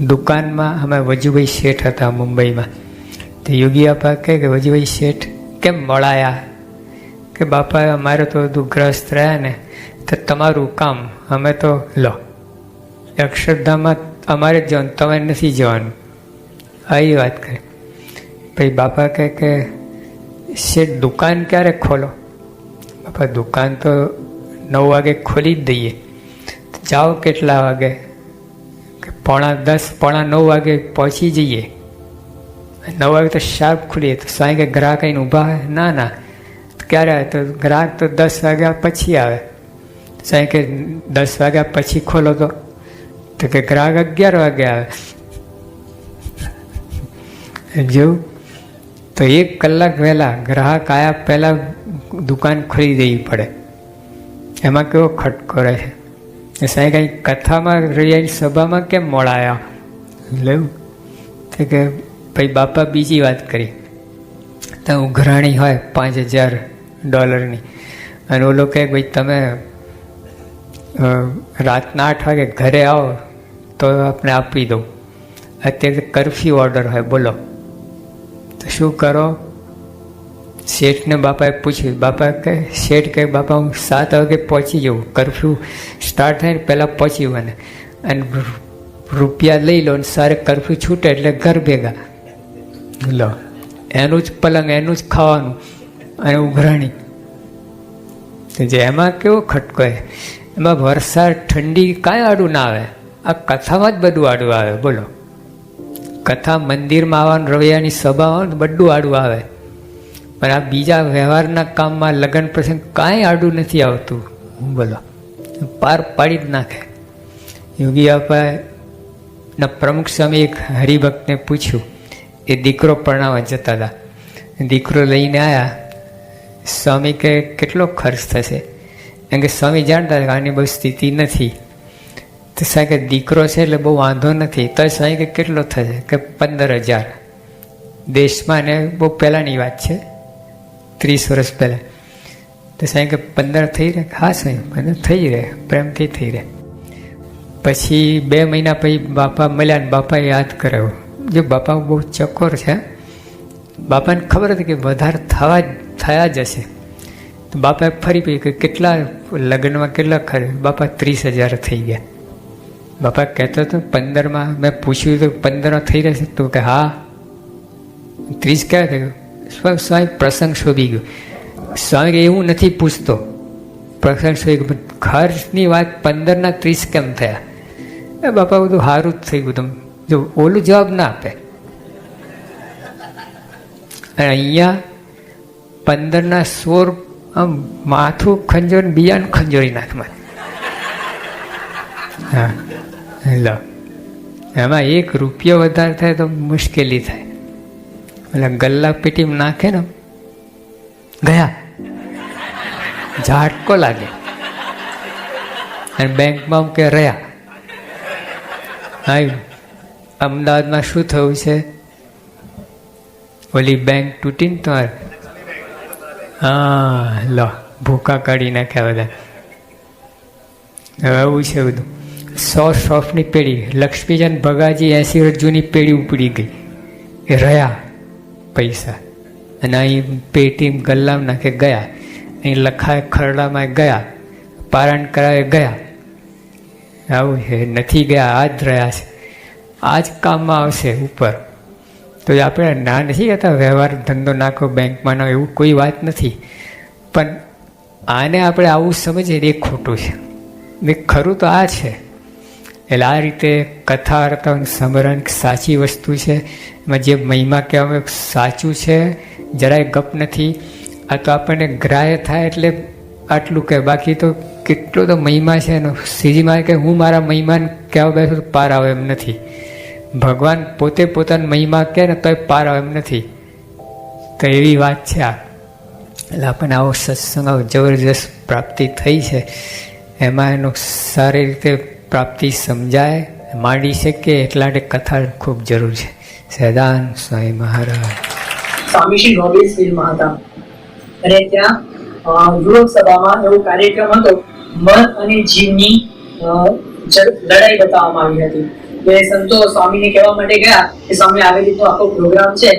દુકાનમાં અમે વજુભાઈ શેઠ હતા મુંબઈમાં. તો યોગી બાપા કહે કે વજુભાઈ શેઠ કેમ મળાયા? કે બાપા અમારે તો દુગ્રસ્ત રહ્યા ને, તો તમારું કામ અમે તો લો અક્ષરધામમાં અમારે જ જવાનું, તમે નથી જવાનું. આવી વાત કરે. પછી બાપા કહે કે શેઠ દુકાન ક્યારે ખોલો? બાપા દુકાન તો 9 વાગે ખોલી જ દઈએ. જાઓ કેટલા વાગે? કે 9:45 9 વાગે પહોંચી જઈએ. 9 વાગે તો શાર્પ ખુલીએ. તો સાંઈ કે ગ્રાહક આવીને ઊભા હોય? ના ના. ક્યારે આવે? તો ગ્રાહક તો 10 વાગ્યા પછી આવે. સાંઈ કે 10 વાગ્યા પછી ખોલો તો કે ગ્રાહક 11 વાગે આવે. જેવું તો 1 કલાક વહેલા ગ્રાહક આવ્યા પહેલાં દુકાન ખોલી દેવી પડે. એમાં કેવો ખટકો રહે છે. સાંઈ કંઈ કથામાં રહ્યા સભામાં કેમ મોડાયા લેવું? તો કે ભાઈ બાપા બીજી વાત કરી. તો ઉઘરાણી હોય $5000 અને ઓલો કહે ભાઈ તમે રાતના 8 વાગે ઘરે આવો તો આપણે આપી દઉં. અત્યારે કર્ફ્યુ ઓર્ડર હોય, બોલો તો શું કરો? શેઠને બાપાએ પૂછ્યું. બાપા કહે શેઠ કહે બાપા હું 7 વાગે પહોંચી જાઉં, કર્ફ્યુ સ્ટાર્ટ થાય ને પહેલાં પહોંચી મને અને રૂપિયા લઈ લો ને સારે કર્ફ્યુ છૂટે એટલે ઘર ભેગા લો. એનું જ પલંગ, એનું જ ખાવાનું અને ઉઘરાણી. જે એમાં કેવો ખટકો હોય. એમાં વરસાદ ઠંડી કાંઈ આડું ના આવે. આ કથામાં જ બધું આડું આવે. બોલો કથા મંદિરમાં આવવાનું, રવિયાની સભામાં બધું આડું આવે. પણ આ બીજા વ્યવહારના કામમાં લગ્ન પ્રસંગ કાંઈ આડું નથી આવતું. બોલો પાર પાડી જ નાખે. યોગી બાપાના પ્રમુખ સ્વામી એક હરિભક્તને પૂછ્યું. એ દીકરો પરણાવવા જતા હતા. દીકરો લઈને આવ્યા. સ્વામી કે કેટલો ખર્ચ થશે? એમ કે સ્વામી જાણતા હતા કે આની બહુ સ્થિતિ નથી. તો સાહેબ કે દીકરો છે એટલે બહુ વાંધો નથી. તો સ્વામી કે કેટલો થશે? કે 15000. દેશમાં ને બહુ પહેલાંની વાત છે, 30 વર્ષ પહેલાં. તો સાહેબ કે 15 થઈ રહે? હા સાહેબ 15 થઈ રહે, પ્રેમથી થઈ રહે. પછી 2 મહિના પછી બાપા મળ્યા ને બાપાએ યાદ કરાવ્યો. જો બાપા બહુ ચકોર છે. બાપાને ખબર હતી કે વધારે થયા જ હશે. તો બાપાએ ફરી કહ્યું કે કેટલા લગ્નમાં કેટલા ખર્ચ? બાપા 30000 થઈ ગયા. બાપા કહેતો હતો 15માં મેં પૂછ્યું તો 15 થઈ રહેશે? તો કે હા. 30 ક્યાં થયું? સ્વામી પ્રસંગ શોધી ગયો. સ્વામી કે એવું નથી પૂછતો, પ્રસંગ શોધી ગયો. ખર્ચની વાત 15ના 30 કેમ થયા? એ બાપા બધું સારું જ થઈ ગયું. તમે જો ઓલું જવાબ ના આપે. અને અહીંયા 15ના 16 આમ માથું ખંજોર બિયાનું ખંજોરી નાખમાં. હા લો એમાં 1 રૂપિયો વધારે થાય તો મુશ્કેલી થાય. એટલે ગલ્લા પેટીમાં નાખે ને ગયા ઝાટકો લાગે. અને બેંકમાં કે રહ્યા. હા અમદાવાદમાં શું થયું છે? ઓલી બેંક તૂટીને તમારે હા લો ભૂકા કાઢી નાખ્યા બધા. હવે આવું છે બધું. 100 પેઢી લક્ષ્મીચંદ ભગાજી 80 વર્ષ જૂની પેઢી ઉપડી ગઈ. એ રહ્યા પૈસા અને અહીં પેટી ગલ્લામાં નાખે ગયા, અહીં લખાય ખરડામાં ગયા, પારણ કરાવે ગયા. આવું છે. નથી ગયા, આ જ રહ્યા છે. આ જ કામમાં આવશે ઉપર. તો આપણે ના નથી કહેતા વ્યવહાર ધંધો નાખો બેંકમાં ના, એવું કોઈ વાત નથી. પણ આને આપણે આવું સમજીએ એ ખોટું છે. ને ખરું તો આ છે. એટલે આ રીતે કથા વાર્તાઓનું સ્મરણ સાચી વસ્તુ છે. એમાં જે મહિમા કહેવામાં સાચું છે, જરાય ગપ નથી. આ તો આપણને ગ્રાહ્ય થાય એટલે આટલું કહે. બાકી તો કેટલો તો મહિમા છે એનો. સીધીમાં કે હું મારા મહિમાને કહેવા બેઠું તો પાર આવે એમ નથી. ભગવાન પોતે પોતાની મહિમા કહે ને તોય પાર આવે એમ નથી. તો એવી વાત છે આ. એટલે આપણને આવો સત્સંગ જબરજસ્ત પ્રાપ્તિ થઈ છે. એમાં એનું સારી રીતે પ્રાપ્તિ સમજાય માંડી શકે એટલા માટે કથા ખૂબ જરૂર છે. સદાનંદ સ્વામી મહારાજ સ્વામી શ્રી નોબેલ્સવિલમાં હતા અને ત્યાં યુરોપ સભામાં એવો કાર્યક્રમ હતો, મન અને જીવની લડાઈ બતાવવામાં આવી હતી. એટલે સંતો સ્વામીને કહેવા માટે ગયા કે સ્વામી આવી રીતનો આખો પ્રોગ્રામ છે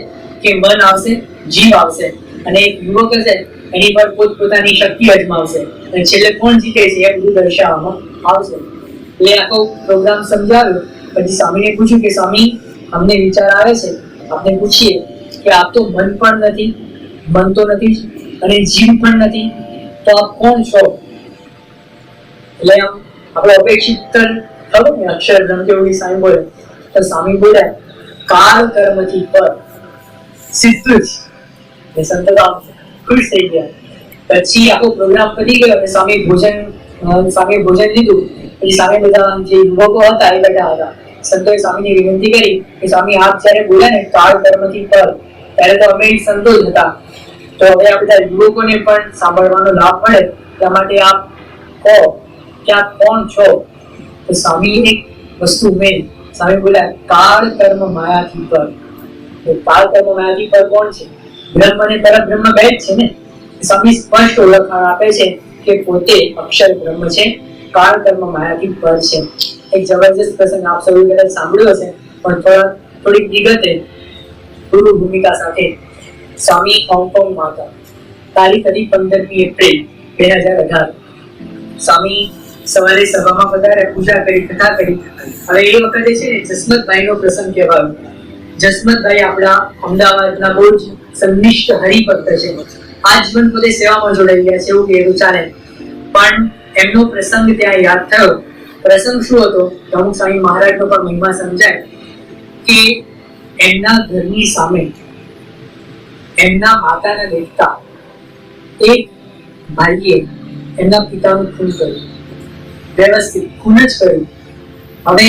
કે મન આવશે, જીવ આવશે અને એક યુવક હશે એની પર પોતપોતાની શક્તિ અજમાવશે અને છેલ્લે કોણ જીતે છે એ બધું દર્શાવવામાં આવશે. એટલે આખો પ્રોગ્રામ સમજાવ્યો. પછી સ્વામીને પૂછ્યું કે સ્વામી અમને વિચાર આવે છે, આપણે પૂછીએ કે આપ તો મન પણ નથી, મન તો નથી અને જીવ પણ નથી, તો આપ કોણ છો? એટલે આમ આપણે અપેક્ષિત ખબર ને અક્ષરધામ કેવું સ્વામી બોલે તો સ્વામી બોલ્યા કાળ કર્મથી પર સીધું જ. સંતો ખુશ થઈ ગયા. પછી આખો પ્રોગ્રામ પતી ગયો અને સ્વામી ભોજન લીધું. પછી સ્વામી બધા જે યુવકો હતા એ બેઠા હતા. સંતોએ સ્વામીને વિનંતી કરી કે સ્વામી આપ જયારે બોલ્યા ને કાળ કર્મથી પર, ત્યારે તો અમે સંતો જ હતા, તો હવે આ બધા યુવકોને પણ સાંભળવાનો લાભ મળે એટલા માટે આપ કહો કે આપ કોણ છો? તો સ્વામી એક વસ્તુ ઉમેરી. સ્વામી બોલ્યા કાળ કર્મ માયાથી પર. કાળ કર્મ માયાથી પર કોણ છે? બ્રહ્મ અને પરબ્રહ્મ બે જ છે ને. સ્વામી સ્પષ્ટ ઓળખાણ આપે છે કે પોતે અક્ષર બ્રહ્મ છે, કાળ કર્મ માયાથી પર છે. એક જબરજસ્ત પ્રસંગ આપ સૌએ કદાચ સાંભળ્યો હશે, પણ થોડીક વિગતે પૂર્વ ભૂમિકા સાથે. સ્વામી હોંગકોંગમાં હતા. તારીખ હતી 15મી એપ્રિલ 2018. સ્વામી સવારે સભામાં પધાર્યા, પૂજા કરી, કથા કરી. હવે એ વખતે છે ને જસમતભાઈનો પ્રસંગ કહેવાયો. જસમતભાઈ આપણા અમદાવાદના બહુ જ સંનિષ્ઠ હરિભક્ત છે. આજીવન પોતે સેવામાં જોડાઈ ગયા છે એવું કહેવું ચાલે. પણ એમનો પ્રસંગ ત્યાં યાદ થયો. પ્રસંગ શું હતો? અમુક સ્વામી મહારાજનો પણ મહિમા સમજાય કે એમના ઘરની સામે એમના માતાને દેખતા એક ભાઈએ એમના પિતાનું ખૂન કર્યું. વ્યવસ્થિત ખૂન જ કર્યું. હવે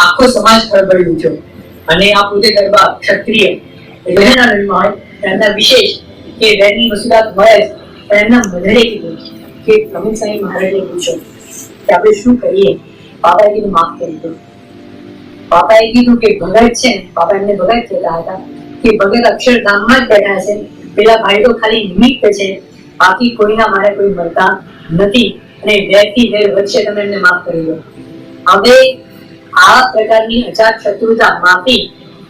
આખો સમાજ ખળબળી ઉઠ્યો અને આ પોતે દરબાર ક્ષત્રિય એટલે એના લગ્નમાં હોય એમના વિશેષ કે બેની વસુલાત મળે જ. પણ એમના મધરે કીધું કે પ્રમુખ સાહેબ મહારાજને પૂછો કે આપણે શું કરીએ? બાપાએ કીધું માફ કરી દો. બાપાએ કીધું કે ભગત છે, બાપા એમને ભગત કહેતા હતા કે ભગત અક્ષરધામમાં જ બેઠા છે, પેલા ભાઈ તો ખાલી નિમિત્ત છે, બાકી કોઈના મારે કોઈ મળતા નથી અને વેરથી વેર વચ્ચે તમે એમને માફ કરી દો. હવે આ પ્રકારની અજાત શત્રુતા માફી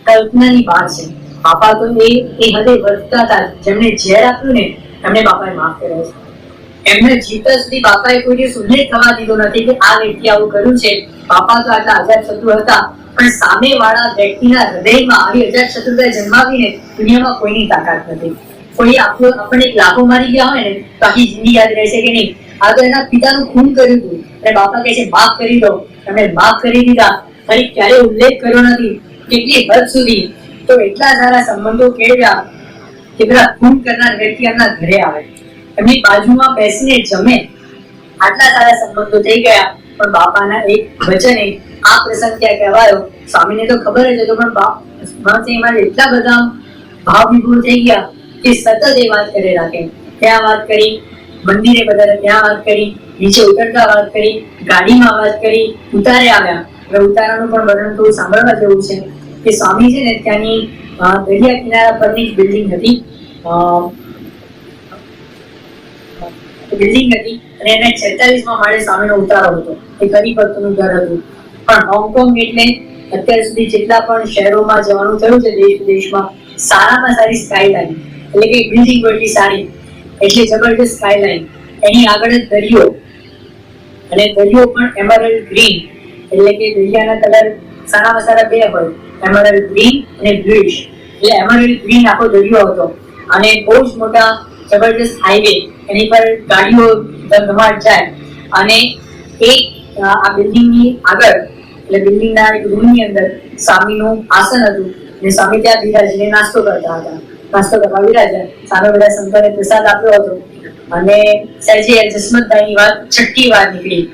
કલ્પનાની વાત છે. બાપા તો એ હદે વર્તતા હતા. જેમને ઝેર આપ્યું ને એમને બાપાએ માફ કર્યા છે. એમને જીવતા સુધી બાપાએ કોઈ દિવસ ઉલ્લેખ થવા દીધો નથી કે આ વ્યક્તિ આવું કર્યું છે. બાપા તો આટલા અજાત શત્રુ હતા, પણ સામે વાળા વ્યક્તિના હૃદયમાં આવી અજાત શત્રુતા જન્માવીને દુનિયામાં કોઈની તાકાત નથી. કોઈ આપણે એક લાભો મારી ગયા હોય ને તો આખી જિંદગી યાદ રહેશે કે નહીં. આ તો એના પિતાનું ખૂન કર્યું હતું અને બાપા કહે છે માફ કરી દો. તમે માફ કરી દીધા, ફરી ક્યારે ઉલ્લેખ કર્યો નથી. કેટલી હદ સુધી તો એટલા સારા સંબંધો કેળવ્યા કે પેલા ખૂન કરનાર વ્યક્તિ એમના ઘરે આવે, એમની બાજુમાં બેસીને જમે. આટલા સારા સંબંધો થઈ ગયા. પણ બાપાના એક વચને આ પ્રસંગ ત્યાં કહેવાયો. સ્વામીને તો ખબર જ હતો, પણ એમાં એટલા બધા ભાવ વિભોર થઈ ગયા કે સતત એ વાત કરે રાખે. ત્યાં વાત કરી, મંદિરે બધા ત્યાં વાત કરી, નીચે ઉતરતા વાત કરી, ગાડીમાં વાત કરી, ઉતારે આવ્યા. હવે ઉતારાનું પણ વર્ણન થોડું સાંભળવા જેવું છે કે સ્વામી છે ને ત્યાંની દરિયા કિનારા પરની બિલ્ડિંગ હતી અને એને 46માં માળે સ્વામીનો ઉતારો હતો. એક હરિભક્તનું ઘર હતું. પણ હોંગકોંગ એટલે અત્યાર સુધી જેટલા પણ શહેરોમાં જવાનું થયું છે દેશ વિદેશમાં, સારામાં સારી સ્કાયલાઇન એટલે કે બિલ્ડિંગ એટલી સારી, એટલે જબરદસ્ત સ્કાયલાઇન. એની આગળ જ દરિયો, અને દરિયો પણ એમરલ્ડ ગ્રીન એટલે કે દરિયાના કલર સારામાં સારા બે હોય, એમરલ્ડ ગ્રીન અને બ્લુઇશ. એટલે એમરલ્ડ ગ્રીન આખો દરિયો હતો અને બહુ જ મોટા જબરદસ્ત હાઈવે, એની પર ગાડીઓ ધમધમાટ જાય. અને એક આ બિલ્ડિંગની આગળ એટલે બિલ્ડિંગના એક રૂમની અંદર સ્વામીનું આસન હતું અને સ્વામી ત્યાં બિરાજીને નાસ્તો કરતા હતા. નાસ્તો કરવા બિરાજ્યા. સામે બધા સંતોને પ્રસાદ આપ્યો હતો અને સહેજે જસમતભાઈની વાત છઠ્ઠી વાર નીકળી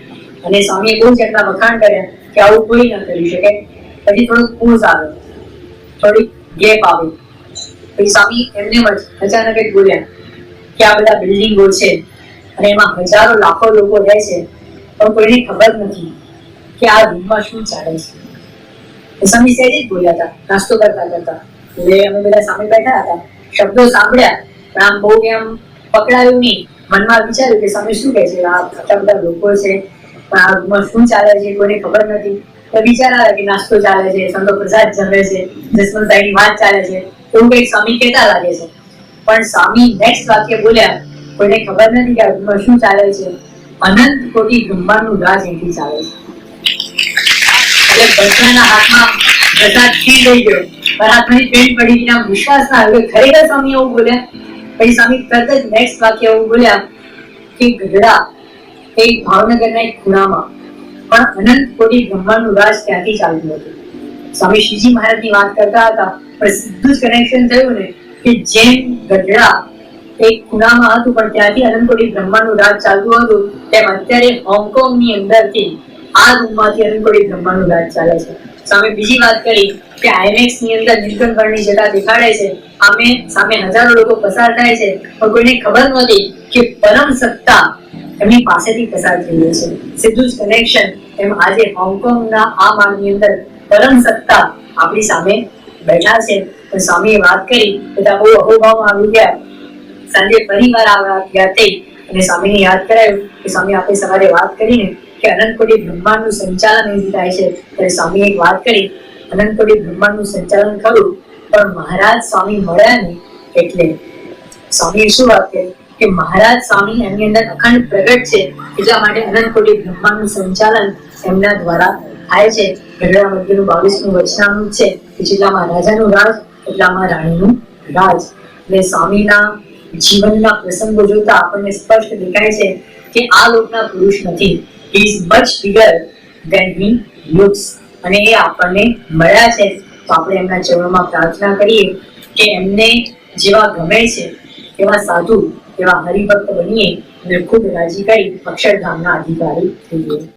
અને સ્વામીએ બહુ જ એટલા વખાણ કર્યા કે આવું કોઈ ન કરી શકે. પછી થોડોક પોઝ આવ્યો, થોડીક ગેપ આવી. પછી સ્વામી એમને અચાનક જ બોલ્યા કે આ બધા બિલ્ડિંગો છે અને એમાં હજારો લાખો લોકો રહે છે, પણ કોઈને ખબર નથી કે આ રૂમમાં શું ચાલે છે. સ્વામી સહેજ જ બોલ્યા હતા નાસ્તો કરતા કરતા. એટલે અમે બધા સામે બેઠા હતા, શબ્દો સાંભળ્યા પણ આમ બહુ એમ પકડાયું નહીં. મનમાં વિચાર્યું કે સ્વામી શું કહે છે, આ આટલા બધા લોકો છે પણ આ રૂમમાં શું ચાલે છે કોઈને ખબર નથી. તો વિચાર આવે કે નાસ્તો ચાલે છે, સંતો પ્રસાદ જમે છે, જસવંતભાઈની વાત ચાલે છે, એવું કંઈક સ્વામી કહેતા લાગે છે. પણ સ્વામી નેક્સ્ટ વાક્ય બોલ્યા, કોઈને ખબર નથી કે આ શું ચાલે છે, અનંત કોટી બ્રહ્માંડનું રાજ અહીંથી ચાલે છે. એટલે બધાના હાથમાં પ્રસાદ ખીર થઈ ગયો, પણ હાથની પેન્ટ પડી ગઈ, આમ વિશ્વાસ ના આવ્યો, ખરેખર સ્વામી એવું બોલ્યા. પછી સ્વામી તરત જ નેક્સ્ટ વાક્ય એવું બોલ્યા કે ગઢડા એ ભાવનગરના એક ખૂણામાં પણ અનંત કોટી બ્રહ્માંડનું રાજ ત્યાંથી ચાલતું હતું. સ્વામી શ્રીજી મહારાજની વાત કરતા હતા, પણ સીધું જ કનેક્શન થયું ને કે જેમ ગઢડા એક ખૂણામાં હતું પણ ત્યાંથી અનંત કોટી બ્રહ્માંડનું રાજ ચાલતું હતું, તેમ અત્યારે હોંગકોંગની અંદરથી આ રૂમમાંથી અનંત કોટી બ્રહ્માંડનું રાજ ચાલે છે. સ્વામી બીજી વાત કરી કે આઈમેક્સ ની અંદર નીલકંઠની જગા દેખાડે છે, આમે સામે હજારો લોકો પસાર થાય છે, પણ કોઈને ખબર નહોતી કે પરમ સત્તા એમની પાસેથી પસાર થઈ ગઈ છે. સીધું જ કનેક્શન. એમ આજે હોંગકોંગના આ માળની અંદર પરમ સત્તા આપણી સામે બેઠા છે. તો સ્વામીએ વાત કરી બધા બહુ અહોભાવમાં આવી ગયા. સાંજે ફરીવાર આ વાત યાદ થઈ અને સ્વામીને યાદ કરાયું કે સ્વામી આપણે સવારે વાત કરીને કે અનંત કોટી બ્રહ્માંડનું સંચાલન અહીંથી થાય છે. ત્યારે સ્વામીએ એક વાત કરી, અનંત કોટી બ્રહ્માંડનું સંચાલન ખરું, પણ મહારાજ સ્વામી મળ્યા ને એટલે સ્વામીએ શું વાત કરી કે મહારાજ સ્વામી એમની અંદર અખંડ પ્રગટ છે, એટલા માટે અનંત કોટી બ્રહ્માંડનું સંચાલન એમના દ્વારા થાય છે. ગઢડા મધ્યનું 22મું વચનામૃત છે કે જેટલામાં રાજાનું રાજ એટલામાં રાણીનું રાજ. એટલે સ્વામીના જીવનના પ્રસંગો જોતા આપણને સ્પષ્ટ દેખાય છે કે આ લોકના પુરુષ નથી, he is much bigger than he looks. અને એ આપણને મળ્યા છે, તો આપણે એમના ચરણોમાં પ્રાર્થના કરીએ કે એમને જેવા ગમે છે એવા સાધુ, એવા હરિભક્ત બનીએ અને ખૂબ રાજી કરી અક્ષરધામના અધિકારી થઈએ.